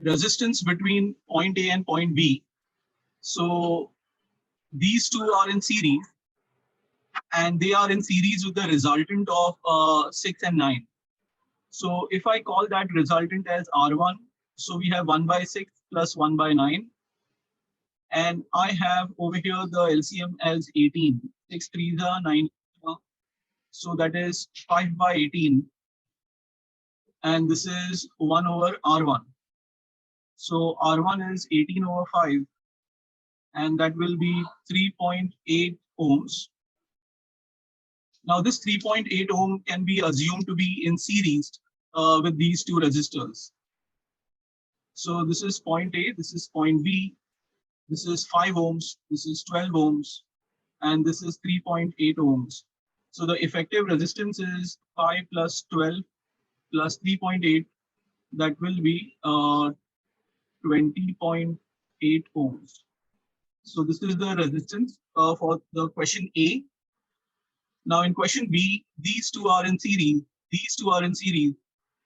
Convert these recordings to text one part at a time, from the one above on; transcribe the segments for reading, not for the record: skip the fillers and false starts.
resistance between point A and point B. So these two are in series, and they are in series with the resultant of 6 and 9. So if I call that resultant as R1, so we have 1 by 6 plus 1 by 9. And I have over here the LCM as 18. 6 3s are 9. So that is 5 by 18. And this is 1 over R1. So R1 is 18 over 5. And that will be 3.8 ohms. Now this 3.8 ohm can be assumed to be in series with these two resistors. So this is point A, this is point B, this is 5 ohms, this is 12 ohms, and this is 3.8 ohms. So the effective resistance is 5 plus 12 plus 3.8, that will be 20.8 ohms. So this is the resistance for the question A. Now in question B, these two are in series,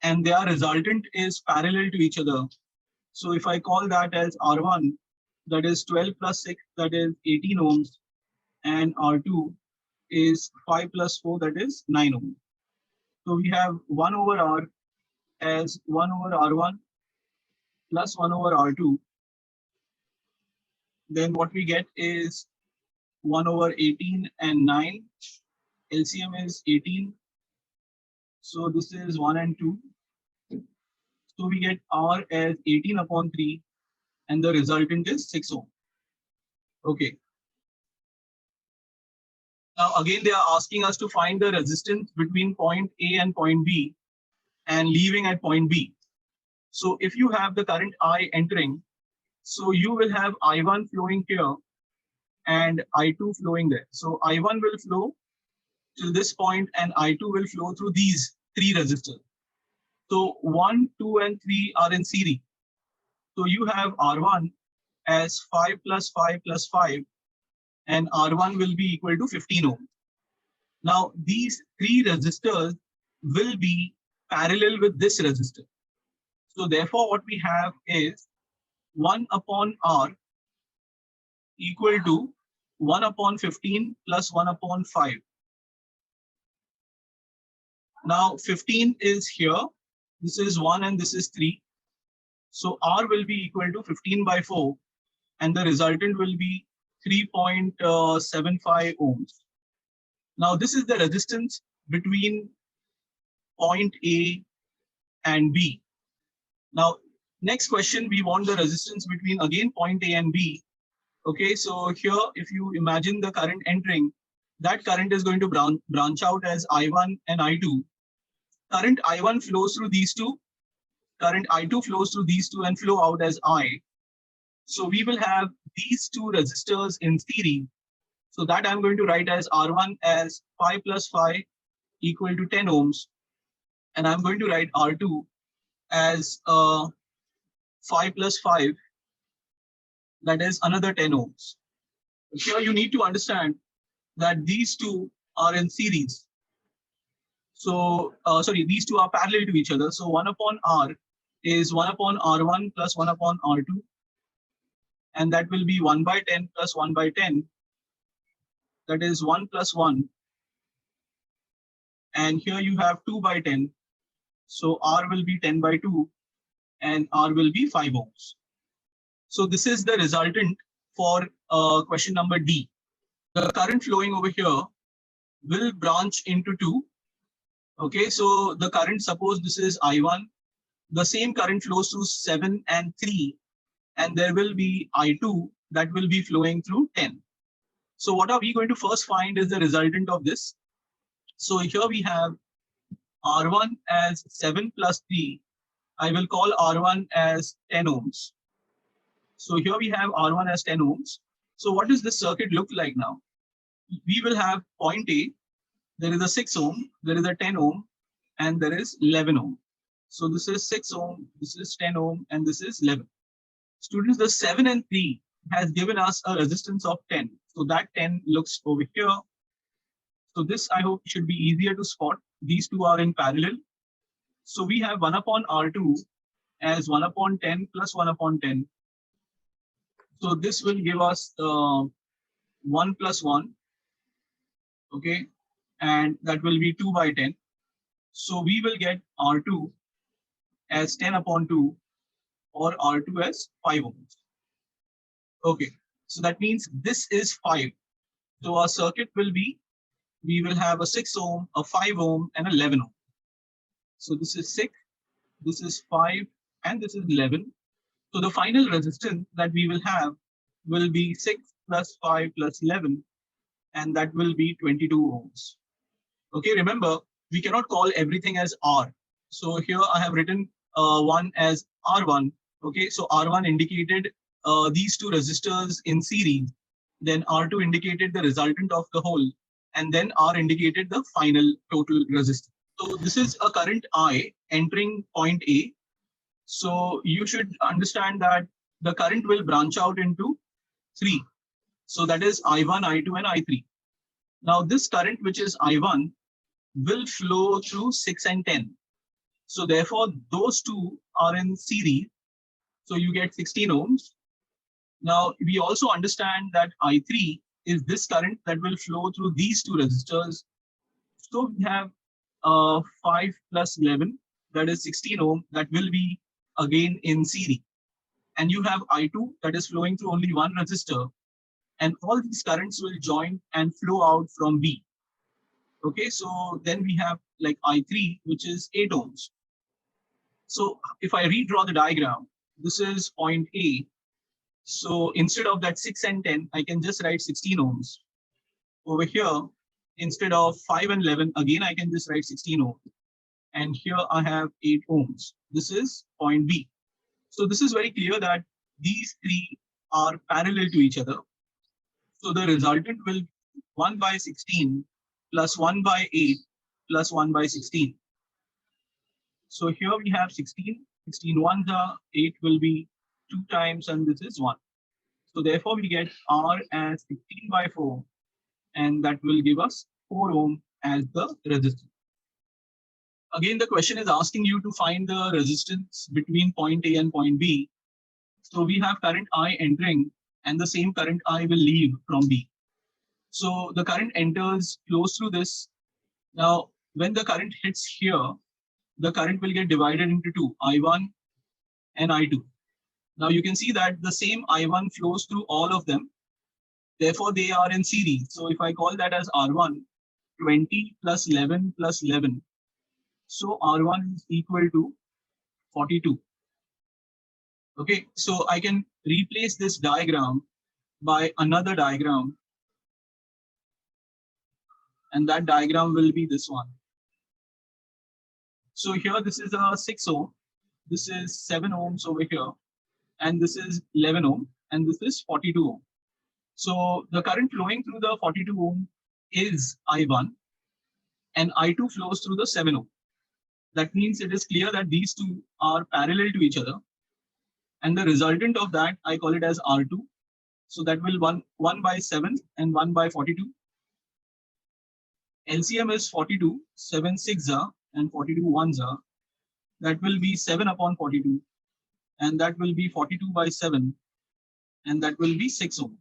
and their resultant is parallel to each other. So if I call that as R1, that is 12 plus 6, that is 18 ohms, and R2 is 5 plus 4, that is 9 ohms. So we have 1 over R as 1 over R1 plus 1 over R2. Then what we get is 1 over 18 and 9. LCM is 18. So this is 1 and 2. So we get R as 18 upon 3, and the resultant is 6 ohm. Okay. Now again, they are asking us to find the resistance between point A and point B and leaving at point B. So if you have the current I entering, so you will have I1 flowing here and I2 flowing there. So I1 will flow to this point and I2 will flow through these three resistors. So 1, 2, and 3 are in series. So you have R1 as 5 plus 5 plus 5, and R1 will be equal to 15 ohm. Now these three resistors will be parallel with this resistor. So therefore what we have is 1 upon R equal to 1 upon 15 plus 1 upon 5. Now 15 is here, this is 1 and this is 3. So R will be equal to 15 by 4, and the resultant will be 3.75 ohms. Now this is the resistance between point A and B. Now next question, we want the resistance between again point A and B. Okay, so here if you imagine the current entering, that current is going to branch out as I1 and I2. Current I1 flows through these two, current I2 flows through these two and flow out as I. So we will have these two resistors in series. So that I'm going to write as R1 as 5 plus 5 equal to 10 ohms. And I'm going to write R2 as 5 plus 5, that is another 10 ohms. Here you need to understand that these two are in series. So, these two are parallel to each other. So 1 upon R is 1 upon R1 plus 1 upon R2. And that will be 1 by 10 plus 1 by 10. That is 1 plus 1. And here you have 2 by 10. So R will be 10 by 2 and R will be 5 ohms. So this is the resultant for question number D. The current flowing over here will branch into 2. Okay, so the current, suppose this is I1, the same current flows through 7 and 3, and there will be I2 that will be flowing through 10. So what are we going to first find is the resultant of this. So here we have R1 as 7 plus 3. I will call R1 as 10 ohms. So here we have R1 as 10 ohms. So what does this circuit look like now? We will have point A, there is a 6 ohm, there is a 10 ohm, and there is 11 ohm. So this is 6 ohm, this is 10 ohm, and this is 11. Students, the 7 and 3 has given us a resistance of 10. So that 10 looks over here. So this, I hope, should be easier to spot. These two are in parallel. So we have 1 upon R2 as 1 upon 10 plus 1 upon 10. So this will give us 1 plus 1, okay, and that will be 2 by 10. So we will get R2 as 10 upon 2 or R2 as 5 ohms. Okay, so that means this is 5. So our circuit will be, we will have a 6 ohm, a 5 ohm, and 11 ohm. So this is 6, this is 5, and this is 11. So the final resistance that we will have will be 6 plus 5 plus 11, and that will be 22 ohms. Okay, remember, we cannot call everything as R. So here I have written one as R1. Okay, so R1 indicated these two resistors in series. Then R2 indicated the resultant of the whole. And then R indicated the final total resistance. So this is a current I entering point A. So you should understand that the current will branch out into 3. So that is I1, I2, and I3. Now this current, which is I1, will flow through 6 and 10. So therefore, those two are in series. So you get 16 ohms. Now, we also understand that I3 is this current that will flow through these two resistors. So we have 5 plus 11, that is 16 ohm, that will be again in series. And you have I2 that is flowing through only one resistor. And all these currents will join and flow out from B. Okay, so then we have like I3, which is 8 ohms. So if I redraw the diagram, this is point A. So instead of that 6 and 10, I can just write 16 ohms. Over here, instead of 5 and 11, again, I can just write 16 ohms. And here I have 8 ohms. This is point B. So this is very clear that these three are parallel to each other. So the resultant will be 1 by 16 plus 1 by 8 plus 1 by 16. So here we have 16, 16 ones are 8 will be 2 times, and this is 1. So therefore we get R as 16 by 4, and that will give us 4 ohm as the resistance. Again, the question is asking you to find the resistance between point A and point B. So we have current I entering, and the same current I will leave from B. So the current enters, flows through this. Now, when the current hits here, the current will get divided into two, I1 and I2. Now you can see that the same I1 flows through all of them. Therefore, they are in series. So if I call that as R1, 20 plus 11 plus 11. So R1 is equal to 42. Okay, so I can replace this diagram by another diagram. And that diagram will be this one. So here, this is a 6 ohm. This is 7 ohms over here. And this is 11 ohm. And this is 42 ohm. So the current flowing through the 42 ohm is I1. And I2 flows through the 7 ohm. That means it is clear that these two are parallel to each other. And the resultant of that, I call it as R2. So that will 1 by 7 and 1 by 42. LCM is 42, 7 6 are, and 42 ones are. That will be 7 upon 42. And that will be 42 by 7. And that will be 6 ohm.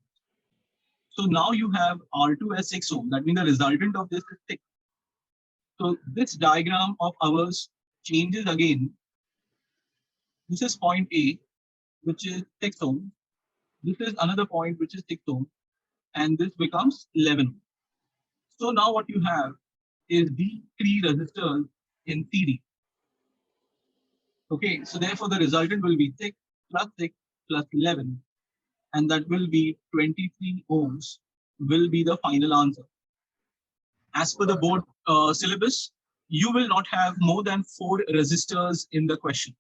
So now you have R2 as 6 ohm. That means the resultant of this is 6. So this diagram of ours changes again. This is point A, which is 6 ohm. This is another point, which is 6 ohm. And this becomes 11. So now what you have is these three resistors in series. Okay, so therefore the resultant will be 6 plus 11, and that will be 23 ohms will be the final answer. As per the board syllabus, you will not have more than 4 resistors in the question.